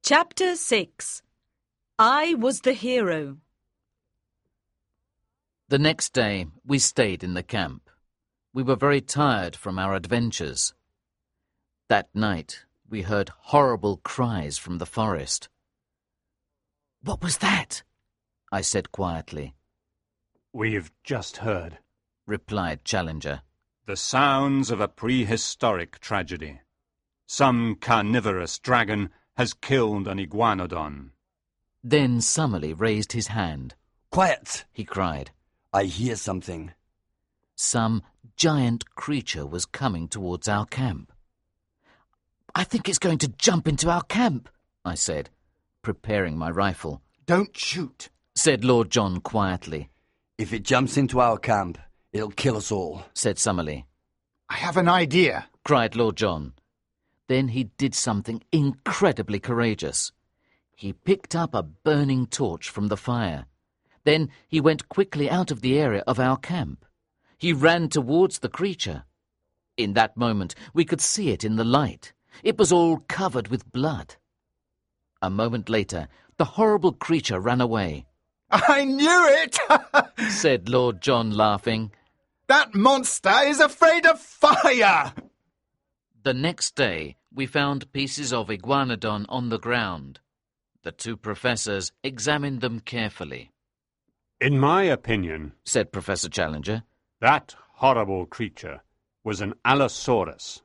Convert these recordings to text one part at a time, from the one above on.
Chapter 6. I was the hero. The next day, we stayed in the camp. We were very tired from our adventures. That night, we heard horrible cries from the forest. "What was that?" I said quietly. "We've just heard," replied Challenger. "the sounds of a prehistoric tragedy. Some carnivorous dragon has killed an iguanodon." Then Summerlee raised his hand. "Quiet!" he cried. "I hear something." Some giant creature was coming towards our camp. "I think it's going to jump into our camp," I said, preparing my rifle. "Don't shoot," said Lord John quietly. "If it jumps into our camp, it'll kill us all," said Summerlee. "I have an idea," cried Lord John. Then he did something incredibly courageous. He picked up a burning torch from the fire. Then he went quickly out of the area of our camp. He ran towards the creature. In that moment, we could see it in the light. It was all covered with blood. A moment later, the horrible creature ran away. "I knew it," said Lord John, laughing. "That monster is afraid of fire." The next day, we found pieces of iguanodon on the ground. The two professors examined them carefully. "In my opinion," said Professor Challenger, "that horrible creature was an Allosaurus."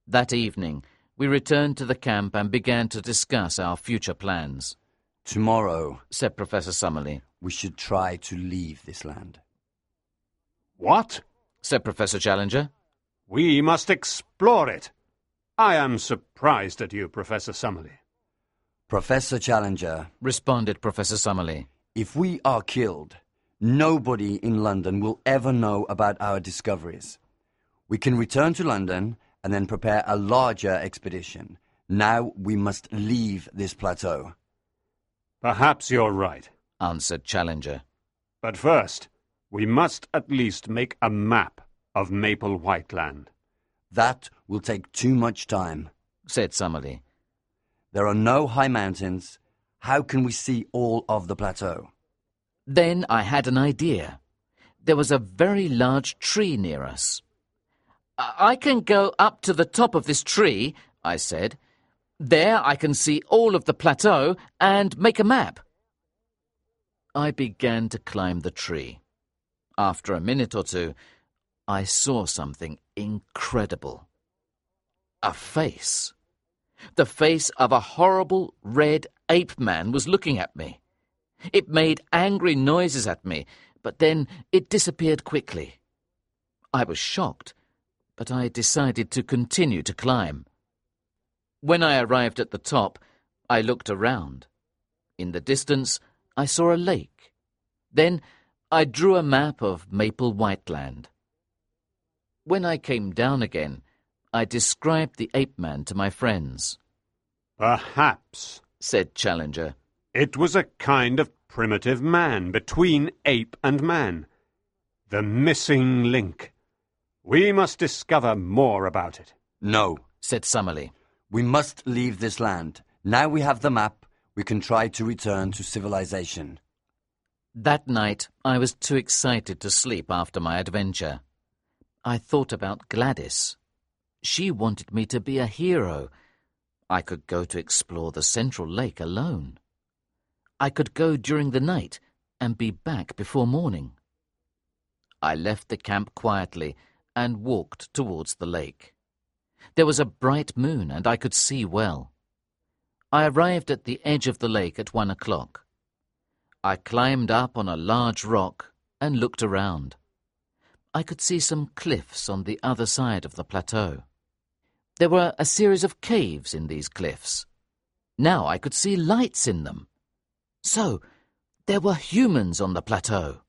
That evening, we returned to the camp and began to discuss our future plans. "Tomorrow," said Professor Summerlee, "we should try to leave this land." "What?" said Professor Challenger. "We must explore it. I am surprised at you, Professor Summerlee." "Professor Challenger," responded Professor Summerlee, "if we are killed, nobody in London will ever know about our discoveries. We can return to London and then prepare a larger expedition. Now we must leave this plateau." "Perhaps you're right," answered Challenger. "But first, we must at least make a map of Maple Whiteland." "That will take too much time," said Summerlee. "There are no high mountains. How can we see all of the plateau?" Then I had an idea. There was a very large tree near us. "I can go up to the top of this tree," I said. "There I can see all of the plateau and make a map." I began to climb the tree. After a minute or two, I saw something incredible. A face. The face of a horrible red ape man was looking at me. It made angry noises at me, but then it disappeared quickly. I was shocked, but I decided to continue to climb. When I arrived at the top, I looked around. In the distance, I saw a lake. Then I drew a map of Maple Whiteland. When I came down again, I described the ape man to my friends. "Perhaps," said Challenger, "it was a kind of primitive man between ape and man. The missing link. We must discover more about it." "No," said Summerlee. "We must leave this land. Now we have the map, we can try to return to civilization." That night, I was too excited to sleep after my adventure. I thought about Gladys. She wanted me to be a hero. I could go to explore the Central Lake alone. I could go during the night and be back before morning. I left the camp quietly and walked towards the lake. There was a bright moon and I could see well. I arrived at the edge of the lake at 1 o'clock. I climbed up on a large rock and looked around. I could see some cliffs on the other side of the plateau. There were a series of caves in these cliffs. Now I could see lights in them. So, there were humans on the plateau.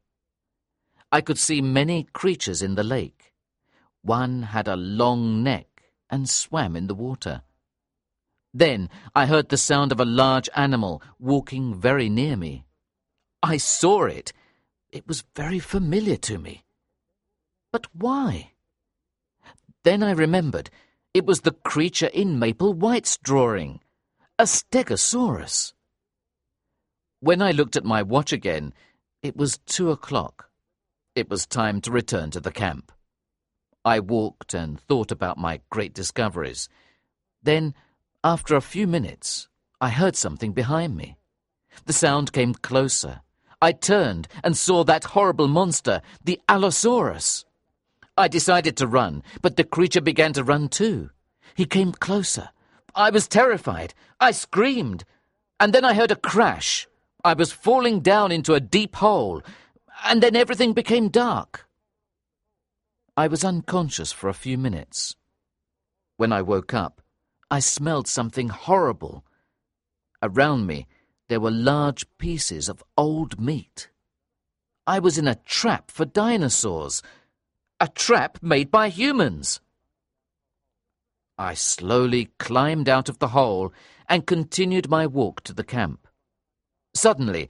I could see many creatures in the lake. One had a long neck and swam in the water. Then I heard the sound of a large animal walking very near me. I saw it. It was very familiar to me. But why? Then I remembered it was the creature in Maple White's drawing. A stegosaurus! When I looked at my watch again, it was 2 o'clock. It was time to return to the camp. I walked and thought about my great discoveries. Then, after a few minutes, I heard something behind me. The sound came closer. I turned and saw that horrible monster, the Allosaurus. I decided to run, but the creature began to run too. He came closer. I was terrified. I screamed. And then I heard a crash. I was falling down into a deep hole, and then everything became dark. I was unconscious for a few minutes. When I woke up, I smelled something horrible. Around me, there were large pieces of old meat. I was in a trap for dinosaurs, a trap made by humans. I slowly climbed out of the hole and continued my walk to the camp. Suddenly,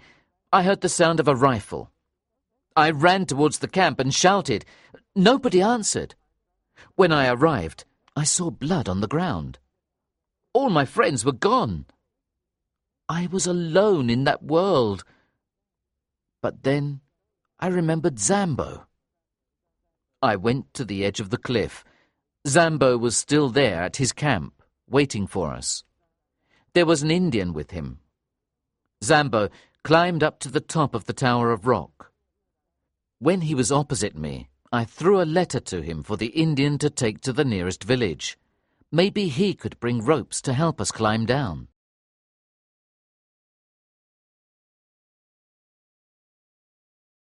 I heard the sound of a rifle. I ran towards the camp and shouted. Nobody answered. When I arrived, I saw blood on the ground. All my friends were gone. I was alone in that world. But then I remembered Zambo. I went to the edge of the cliff. Zambo was still there at his camp, waiting for us. There was an Indian with him. Zambo climbed up to the top of the tower of rock. When he was opposite me, I threw a letter to him for the Indian to take to the nearest village. Maybe he could bring ropes to help us climb down.